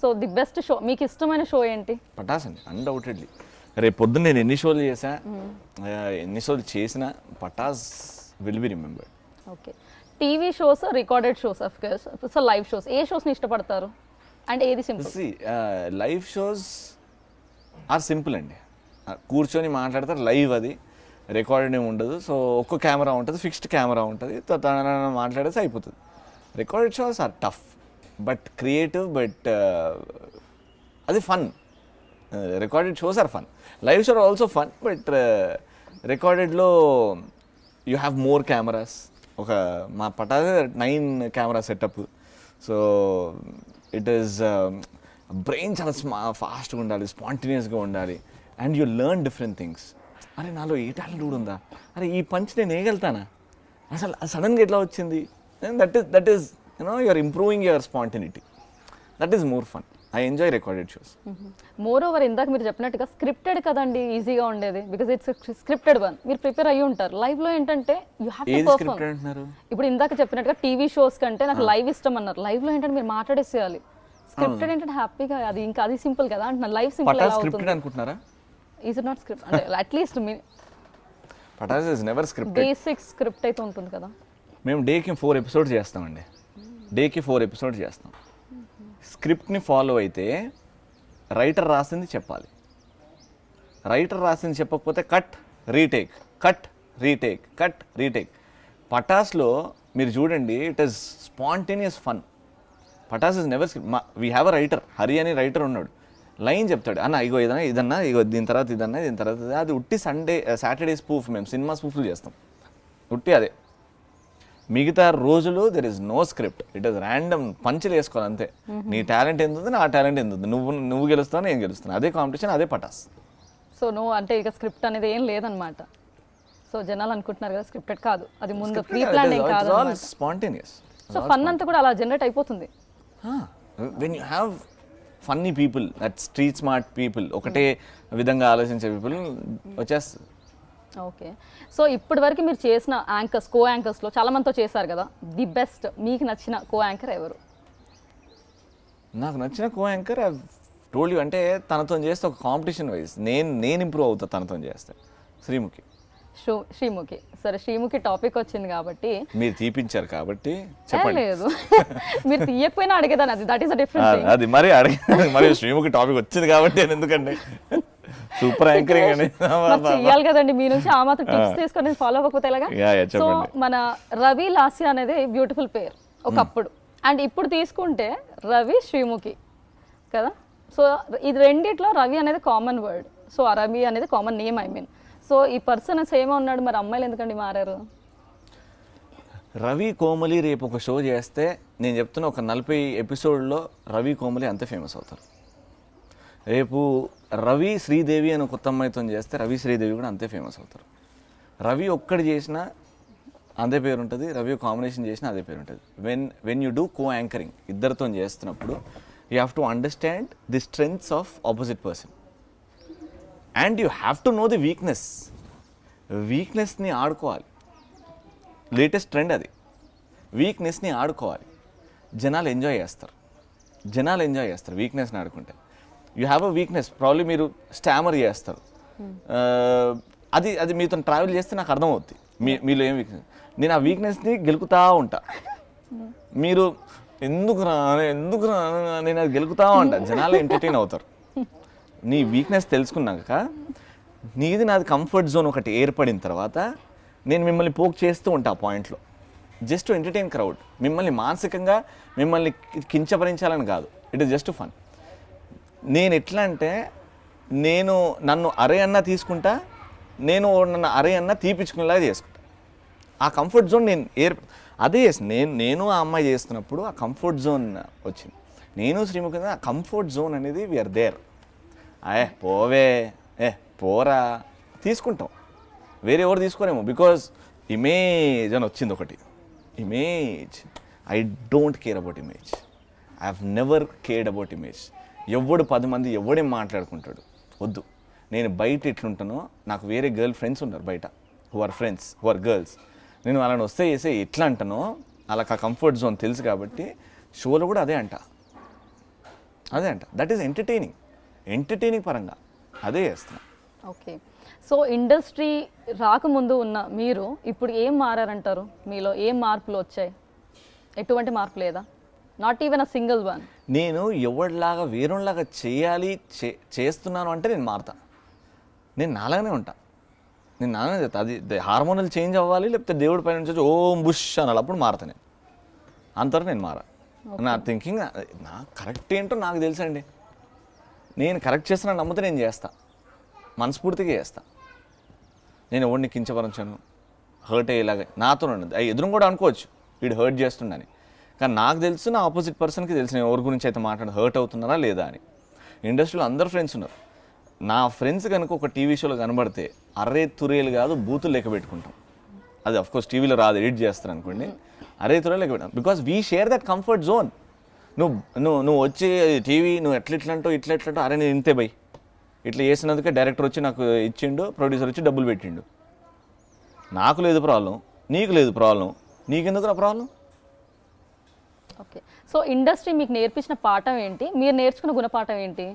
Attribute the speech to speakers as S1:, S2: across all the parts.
S1: So the best show, మీకు ఇష్టమైన show ఏంటి?
S2: పటాస్ అండి, అన్డౌటెడ్లీ. రేపు పొద్దున్న నేను ఎన్ని షోలు చేసినా Pataas will be remembered.
S1: Okay, TV shows, recorded shows, of course, so live shows, ఏ షోస్ని ఇష్టపడతారు అండ్ ఏది simple?
S2: Live shows are simple అండి, కూర్చొని మాట్లాడతారు, లైవ్ అది రికార్డెడ్ ఏమి ఉండదు. సో ఒక్క కెమెరా ఉంటుంది, ఫిక్స్డ్ కెమెరా ఉంటుంది, మాట్లాడేసి అయిపోతుంది. Recorded shows are tough but creative, but అది fun. Recorded shows are fun, live show are also fun, but రికార్డెడ్లో యూ హ్యావ్ మోర్ కెమెరాస్. ఒక మా పటాదే 9 camera setup. So it is brain చాలా ఫాస్ట్గా ఉండాలి, స్పాంటేనియస్గా ఉండాలి, and you learn different things. అరే నాలో ఈ టాలెంట్ కూడా ఉందా, అరే ఈ పంచ్ నేను వేయగలుగుతానా, అసలు సడన్గా ఎట్లా వచ్చింది. That is you are improving your spontaneity. That is more fun. I enjoy recorded shows.
S1: Moreover ఇందాక మీరు చెప్పినట్టుగా స్క్రిప్టెడ్ కదండి ఈజీగా ఉండేది, బికాజ్ ఇట్స్ స్క్రిప్టెడ్ వన్, మీరు ప్రిపేర్ అయ్యి ఉంటారు. లైవ్ లో ఏంటంటే యూ హ్యావ్ టు పర్ఫార్మ్. ఇప్పుడు ఇందాక చెప్పినట్టుగా టీవీ షోస్ కంటే నాకు లైవ్ ఇష్టం అన్నారు, లైవ్ లో ఏంటంటే మీరు మాట్లాడేసేయాలి. స్క్రిప్టెడ్ ఏంటంటే హ్యాపీగా అది ఇంకా అది సింపుల్ కదా అంటున్నా, లైవ్ సింపుల్ ఎలా అవుతుంది
S2: అనుకుంటున్నారా?
S1: ఈజ్ ఇట్ నాట్ స్క్రిప్ట్ అంటే at least
S2: Pataas is never scripted.
S1: Basic script అయితే ఉంటుంది కదా.
S2: మేము డేకి 4 ఎపిసోడ్స్ చేస్తామండి, డేకి 4 ఎపిసోడ్స్ చేస్తాం. స్క్రిప్ట్ని ఫాలో అయితే రైటర్ రాసింది చెప్పాలి, రైటర్ రాసింది చెప్పకపోతే cut retake, cut retake, cut retake. పటాస్లో మీరు చూడండి, it is spontaneous fun. Pataas is never script. We have a writer, Hari అని రైటర్ ఉన్నాడు, లైన్ చెప్తాడు, అన్న ఇగో ఇదన్నా ఇగో దీని తర్వాత ఇదన్నా దీని తర్వాత అది ఉట్టి సాటర్డే స్పూఫ్. మేము సినిమా స్పూఫ్లు చేస్తాం, ఉట్టి అదే. మిగతా రోజులు there is no script, it is random, పంచులు వేసుకోవాలి అంతే. నీ టాలెంట్ ఎంత ఉంది, నా టాలెంట్ ఎంత ఉంది, నువ్వు గెలుస్తావు, నేను గెలుస్తాను, అదే కాంపిటీషన్, అదే పటాస్.
S1: సో నువ్వు అంటే ఇక స్క్రిప్ట్ అనేది ఏం లేదనమాట. సో జనాలు అనుకుంటున్నారు కదా స్క్రిప్టెడ్ కాదు, అది ముందు ప్రీ ప్లాన్ ఏం కాదు,
S2: స్పాంటేనియస్.
S1: సో ఫన్ అంతా కూడా అలా జనరేట్ అయిపోతుంది.
S2: When you have funny people, that street smart people, ఒకటే విధంగా ఆలోచించే పీపుల్ వచ్చేస్తుంది.
S1: ఓకే, సో ఇప్పటి వరకు మీరు చేసిన యాంకర్స్, కో యాంకర్స్లో చాలా మందితో చేశారు కదా, ది బెస్ట్ మీకు నచ్చిన కో యాంకర్ ఎవరు?
S2: నాకు నచ్చిన కో యాంకర్ ఐ టోల్డ్ యూ, అంటే తనతో చేస్తే ఒక కాంపిటీషన్ వైజ్ నేను ఇంప్రూవ్ అవుతా తనతో చేస్తే, శ్రీముఖి.
S1: శ్రీముఖి, సరే శ్రీముఖి టాపిక్ వచ్చింది కాబట్టి
S2: మీరు తీపించారు కాబట్టి చెప్పండి.
S1: లేదు మీరు తీయకపోయినా అడిగేదాన్ని, అది that is a different thing.
S2: అది మరి మరి శ్రీముఖి టాపిక్ వచ్చింది కాబట్టి ఎందుకండి సూపర్ యాంకరింగ్ అని
S1: చెయ్యాలి కదండి, మీ నుంచి ఆ మాత్రం టిప్స్ తీసుకొని ఫాలో అవ్వకపోతే ఎలాగా. సో మన రవి లాస్య అనేది బ్యూటిఫుల్ పేర్ ఒకప్పుడు, అండ్ ఇప్పుడు తీసుకుంటే రవి శ్రీముఖి కదా. సో ఇది రెండిట్లో రవి అనేది కామన్ వర్డ్, సో ఆ రవి అనేది common name, I mean. So ఈ పర్సన్ సేమ్ ఉన్నాడు, మరి అమ్మాయిలు ఎందుకండి మారారు?
S2: రవి కోమలి రేపు ఒక షో చేస్తే నేను చెప్తున్నా, ఒక 40 ఎపిసోడ్లో రవి కోమలి అంతే ఫేమస్ అవుతారు. రేపు రవి శ్రీదేవి అని కొత్త అమ్మాయితో చేస్తే రవి శ్రీదేవి కూడా అంతే ఫేమస్ అవుతారు. రవి ఒక్కడి చేసినా అదే పేరు ఉంటుంది, రవి కాంబినేషన్ చేసినా అదే పేరు ఉంటుంది. When you do co anchoring, ఇద్దరితో చేస్తున్నప్పుడు you have to understand the strengths of opposite person and you have to know the వీక్నెస్ని ఆడుకోవాలి. లేటెస్ట్ ట్రెండ్ అది, వీక్నెస్ని ఆడుకోవాలి. జనాలు ఎంజాయ్ చేస్తారు వీక్నెస్ని ఆడుకుంటే. You have a weakness, probably మీరు స్టామర్ చేస్తారు, అది మీతో ట్రావెల్ చేస్తే నాకు అర్థమవుద్ది మీలో ఏం వీక్నెస్. నేను ఆ వీక్నెస్ని గెలుకుతా ఉంటా, మీరు ఎందుకు రా నేను అది గెలుకుతా ఉంటా, జనాలు ఎంటర్టైన్ అవుతారు. నీ వీక్నెస్ తెలుసుకున్నాక నీది నాది కంఫర్ట్ జోన్ ఒకటి ఏర్పడిన తర్వాత నేను మిమ్మల్ని పోక్ చేస్తూ ఉంటా ఆ పాయింట్లో, జస్ట్ టు ఎంటర్టైన్ క్రౌడ్. మిమ్మల్ని మానసికంగా మిమ్మల్ని కించపరించాలని కాదు, ఇట్ ఈస్ జస్ట్ ఫన్. నేను ఎట్లా అంటే నన్ను అరే అన్న తీసుకుంటా, నన్ను అరే అన్న తీపించుకునేలాగా చేసుకుంటా. ఆ కంఫర్ట్ జోన్ అదే నేను ఆ అమ్మాయి చేస్తున్నప్పుడు ఆ కంఫర్ట్ జోన్ వచ్చింది. నేను శ్రీముఖి ఆ కంఫర్ట్ జోన్ అనేది వీఆర్ దేర్. పోవే పోరా తీసుకుంటాం, వేరే ఎవరు తీసుకోరేమో, బికాజ్ ఇమేజ్ అని వచ్చింది ఒకటి. Image, I don't care about image, I have never cared about image. ఎవడు 10 మంది ఎవడేం మాట్లాడుకుంటాడు వద్దు. నేను బయట ఎట్లుంటానో, నాకు వేరే గర్ల్ ఫ్రెండ్స్ ఉన్నారు బయట, హు ఆర్ గర్ల్స్. నేను వాళ్ళని వస్తే చేసే ఎట్లా అంటానో వాళ్ళకి ఆ కంఫర్ట్ జోన్ తెలుసు కాబట్టి షోలో కూడా అదే అంట. అదే అంట, దట్ ఈస్ ఎంటర్టైనింగ్ పరంగా అదే చేస్తున్నా.
S1: ఓకే, సో ఇండస్ట్రీ రాకముందు ఉన్న మీరు ఇప్పుడు ఏం మారారంటారు? మీలో ఏం మార్పులు వచ్చాయి? ఎటువంటి మార్పు లేదా? Not even a single one.
S2: నేను ఎవరిలాగా వేరేలాగా చేస్తున్నాను అంటే నేను మారుతా. నేను నాలాగానే ఉంటా, నేను నాలానే చేస్తా. అది హార్మోనల్ చేంజ్ అవ్వాలి, లేకపోతే దేవుడి పైన నుంచి ఓం బుష్ అనాలి, అప్పుడు మారతా నేను. అంతవరకు నేను మారా. నా థింకింగ్ నాకు కరెక్ట్ ఏంటో నాకు తెలుసండి. నేను కరెక్ట్ చేస్తున్నా నమ్మితే నేను చేస్తా, మనస్ఫూర్తిగా చేస్తా. నేను ఎవరిని కించపరచను, హర్ట్ అయ్యేలాగా నాతో ఉండదు. ఎదురు కూడా అనుకోవచ్చు వీడు హర్ట్ చేస్తుండని, కానీ నాకు తెలుసు, నా ఆపోజిట్ పర్సన్కి తెలుసు నేను ఎవరి గురించి అయితే హర్ట్ అవుతున్నారా లేదా అని. ఇండస్ట్రీలో అందరు ఫ్రెండ్స్ ఉన్నారు. నా ఫ్రెండ్స్ కనుక ఒక టీవీ షోలో కనబడితే అర్రే తురేలు కాదు బూతులు లెక్క పెట్టుకుంటాం. అది అఫ్కోర్స్ టీవీలో రాదు, ఎడిట్ చేస్తారు అనుకోండి. అరే తురేలు లెక్క పెట్టాం, because we share that comfort zone. నువ్వు వచ్చి టీవీ నువ్వు ఇట్లంటో అరే నేను ఇంతే బై ఇట్లా చేసినందుకే డైరెక్టర్ వచ్చి నాకు ఇచ్చిండు, ప్రొడ్యూసర్ వచ్చి డబ్బులు పెట్టిండు. నాకు లేదు ప్రాబ్లం, నీకు లేదు ప్రాబ్లం, నీకెందుకు నా ప్రాబ్లం?
S1: ఓకే, సో ఇండస్ట్రీ మీకు నేర్పించిన పాఠం ఏంటి? మీరు నేర్చుకున్న గుణపాఠం ఏంటి?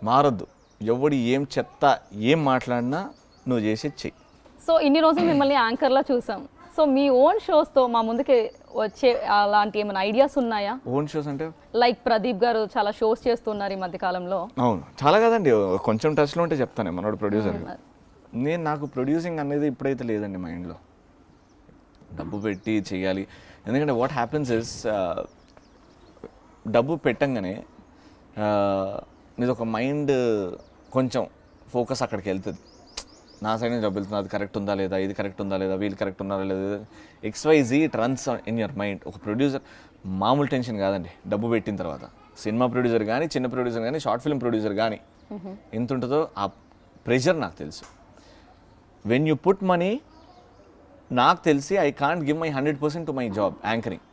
S2: మారద్దు. ఎవడు ఏం చెత్త ఏం మాట్లాడినా నువ్వు చేసేది చెయ్యి.
S1: సో ఇన్ని రోజులు మిమ్మల్ని యాంకర్లా చూసాం. సో మీ ఓన్ షోస్తో మా ముందుకి వచ్చే అలాంటి ఏమైనా ఐడియాస్ ఉన్నాయా?
S2: ఓన్ షోస్ అంటే
S1: లైక్ ప్రదీప్ గారు చాలా షోస్ చేస్తున్నారు ఈ మధ్య కాలంలో.
S2: అవును, చాలా కదండి. కొంచెం టచ్లో ఉంటే చెప్తాను. మనోడు ప్రొడ్యూసర్. నాకు ప్రొడ్యూసింగ్ అనేది ఇప్పుడైతే లేదండి మైండ్లో. డబ్బు పెట్టి చేయాలి. ఎందుకంటే వాట్ హ్యాపెన్స్ ఇస్ డబ్బు పెట్టంగానే నీదొక మైండ్ కొంచెం ఫోకస్ అక్కడికి వెళ్తుంది. నా సైడ్ నుంచి డబ్బు వెళ్తుంది, అది కరెక్ట్ ఉందా లేదా, ఇది కరెక్ట్ ఉందా లేదా, వీళ్ళు కరెక్ట్ ఉన్నారా లేదా, XYZ it runs in your mind. ఒక ప్రొడ్యూసర్ మామూలు టెన్షన్ కాదండి డబ్బు పెట్టిన తర్వాత. సినిమా ప్రొడ్యూసర్ కానీ, చిన్న ప్రొడ్యూసర్ కానీ, షార్ట్ ఫిల్మ్ ప్రొడ్యూసర్ కానీ ఎంత ఉంటుందో ఆ ప్రెషర్ నాకు తెలుసు. వెన్ యూ పుట్ మనీ, నాకు తెలిసి I can't give my 100% to my job anchoring.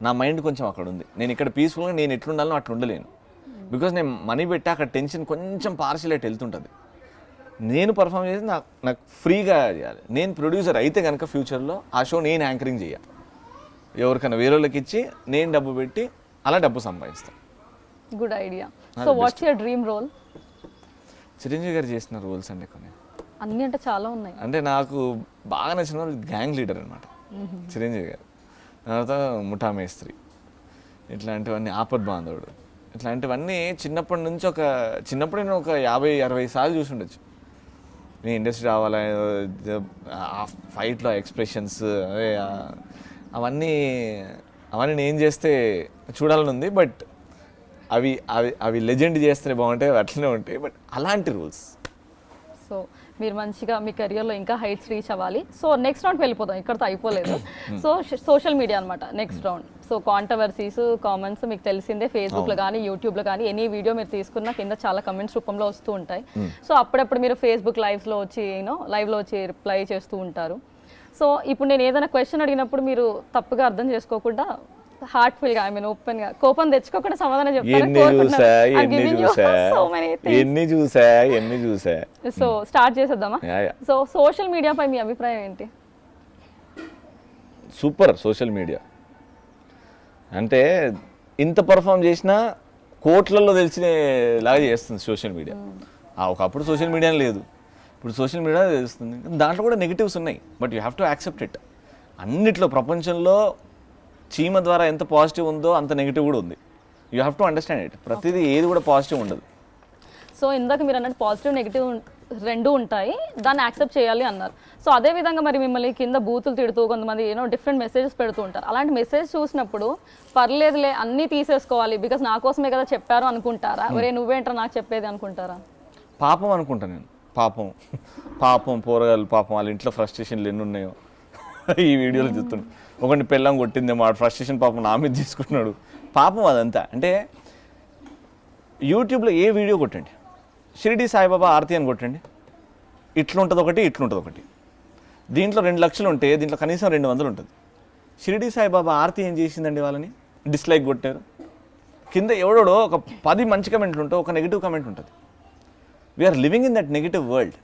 S2: నా మైండ్ కొంచెం అక్కడ ఉంది. నేను ఇక్కడ పీస్ఫుల్గా నేను ఎట్లుండాలో అట్లా ఉండలేను. బికాజ్ నేను మనీ పెట్టి అక్కడ టెన్షన్ కొంచెం పార్షియల్ అట్ వెళ్తుంటుంది. నేను పర్ఫామ్ చేసి నాకు ఫ్రీగా చేయాలి. నేను ప్రొడ్యూసర్ అయితే కనుక ఫ్యూచర్లో ఆ షో నేను యాంకరింగ్ చేయాలి. ఎవరికైనా వేరే వాళ్ళకి ఇచ్చి నేను డబ్బు పెట్టి అలా డబ్బు సంపాదిస్తాను.
S1: Good idea. So what's your dream role?
S2: Chiranjeevi గారు చేసిన రోల్స్ అండి కొన్ని.
S1: అన్నీ అంటే చాలా ఉన్నాయి.
S2: అంటే నాకు బాగా నచ్చిన వాళ్ళు గ్యాంగ్ లీడర్ అనమాట చిరంజీవి గారు. తర్వాత ముఠా మేస్త్రి, ఇట్లాంటివన్నీ, ఆపద్ బాంధవుడు, ఇట్లాంటివన్నీ చిన్నప్పటి నుంచి చిన్నప్పుడు నేను ఒక 50-60 సార్లు చూసి ఉండొచ్చు. నేను ఇండస్ట్రీ రావాలా, ఆ ఫైట్లో ఎక్స్ప్రెషన్స్ అవన్నీ నేను చేస్తే చూడాలని ఉంది. బట్ అవి లెజెండ్ చేస్తే బాగుంటాయి, అట్లనే ఉంటాయి. బట్ అలాంటి రూల్స్.
S1: సో మీరు మంచిగా మీ కెరియర్లో ఇంకా హైట్స్ రీచ్ అవ్వాలి. సో నెక్స్ట్ రౌండ్కి వెళ్ళిపోతాం, ఇక్కడతో అయిపోలేదు. సో సోషల్ మీడియా అనమాట next round. So controversies, comments మీకు తెలిసిందే. ఫేస్బుక్లో కానీ యూట్యూబ్లో కానీ ఎనీ వీడియో మీరు తీసుకున్న కింద చాలా కమెంట్స్ రూపంలో వస్తూ ఉంటాయి. సో అప్పుడప్పుడు మీరు ఫేస్బుక్ లైవ్లో వచ్చి రిప్లై చేస్తూ ఉంటారు. సో ఇప్పుడు నేను ఏదైనా క్వశ్చన్ అడిగినప్పుడు మీరు తప్పుగా అర్థం చేసుకోకుండా హార్ట్ఫుల్ గా, ఐ మీన్ ఓపెన్ గా, కోపం తెచ్చుకోకుండా సమాధానం చెప్తారు. సో స్టార్ట్ చేసేద్దామా? సో సోషల్ మీడియా పై మీ అభిప్రాయం ఏంటి?
S2: సూపర్. సోషల్ మీడియా అంటే ఇంత పర్ఫామ్ చేసినా కోట్లలో తెలిసినలాగా చేస్తుంది సోషల్ మీడియా. ఒకప్పుడు సోషల్ మీడియా లేదు, ఇప్పుడు సోషల్ మీడియా తెలుస్తుంది. దాంట్లో కూడా నెగిటివ్స్ ఉన్నాయి, but you have to accept it. అన్నిట్లో ప్రపంచంలో చీమ ద్వారా ఎంత పాజిటివ్ ఉందో అంత నెగిటివ్ కూడా ఉంది. You have to understand it. ప్రతిదీ ఏది కూడా పాజిటివ్ ఉండదు.
S1: సో ఇందాక మీరు అన్నట్టు పాజిటివ్ నెగిటివ్ రెండు ఉంటాయి, దాన్ని యాక్సెప్ట్ చేయాలి అన్నారు. సో అదే విధంగా మరి మిమ్మల్ని కింద బూతులు తిడుతూ కొంతమంది డిఫరెంట్ మెసేజెస్ పెడుతూ ఉంటారు. అలాంటి మెసేజ్ చూసినప్పుడు పర్లేదులే అన్నీ తీసేసుకోవాలి బికాస్ నా కోసమే కదా చెప్పారు అనుకుంటారా? ఒరే నువ్వేంట్రా నాకు చెప్పేది అనుకుంటారా?
S2: పాపం అనుకుంటా నేను. పాపం పోరగాళ్ళు, పాపం వాళ్ళ ఇంట్లో ఫ్రస్ట్రేషన్లు ఎన్ని ఉన్నాయో ఈ వీడియోలో చూస్తున్నాడు. ఒకటి పెళ్ళం కొట్టింది, మా ఫ్రస్ట్రేషన్ పాపం నా మీద తీసుకుంటున్నాడు. పాపం అదంతా. అంటే యూట్యూబ్లో ఏ వీడియో కొట్టండి, షిరిడి సాయిబాబా ఆర్తి అని కొట్టండి, ఇట్లుంటుంది ఒకటి. దీంట్లో 2 లక్షలు ఉంటే దీంట్లో కనీసం 200 ఉంటుంది. షిరిడి సాయిబాబా ఆర్తి ఏం చేసిందండి? వాళ్ళని డిస్లైక్ కొట్టారు. కింద ఎవడో ఒక 10 మంచి కమెంట్లు ఉంటే ఒక నెగిటివ్ కమెంట్ ఉంటుంది. We are living in that negative world.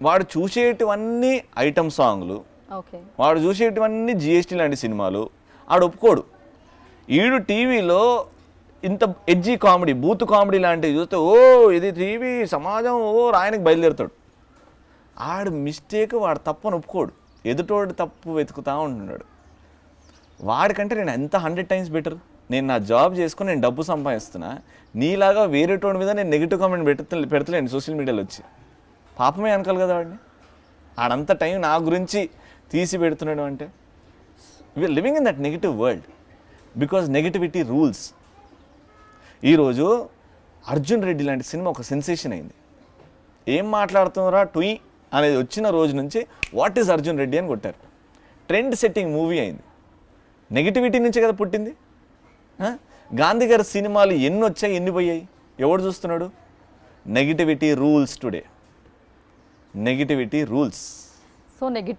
S2: వాడు చూసేటివన్నీ ఐటమ్ సాంగ్లు, వాడు చూసేటివన్నీ GST లాంటి సినిమాలు. ఆడు ఒప్పుకోడు. ఈడు టీవీలో ఇంత ఎడ్జీ కామెడీ బూత్ కామెడీ లాంటివి చూస్తే ఓ ఇది టీవీ సమాజం ఓ రాయనికి బయలుదేరుతాడు. ఆడు మిస్టేక్ వాడు తప్పని ఒప్పుకోడు, ఎదుటోడు తప్పు వెతుకుతూ ఉంటున్నాడు. వాడికంటే నేను ఎంత 100 times బెటర్. నేను నా జాబ్ చేసుకొని నేను డబ్బు సంపాదిస్తున్నా, నీలాగా వేరేటోడి మీద నేను నెగిటివ్ కామెంట్ పెడతలేను సోషల్ మీడియాలో వచ్చి. పాపమే అనుకోవాలి కదా వాడిని. ఆడంత టైం నా గురించి తీసి పెడుతున్నాడు అంటే we are living in that negative world because negativity rules. ఈరోజు అర్జున్ రెడ్డి లాంటి సినిమా ఒక సెన్సేషన్ అయింది. ఏం మాట్లాడుతున్నారా ట్వీ అనేది వచ్చిన రోజు నుంచి వాట్ ఈజ్ అర్జున్ రెడ్డి అని కొట్టారు. ట్రెండ్ సెట్టింగ్ మూవీ అయింది. నెగిటివిటీ నుంచే కదా పుట్టింది. గాంధీ గారి సినిమాలు ఎన్ని వచ్చాయి, ఎన్ని పోయాయి, ఎవడు చూస్తున్నాడు? Negativity rules today. Negativity rules.
S1: So negative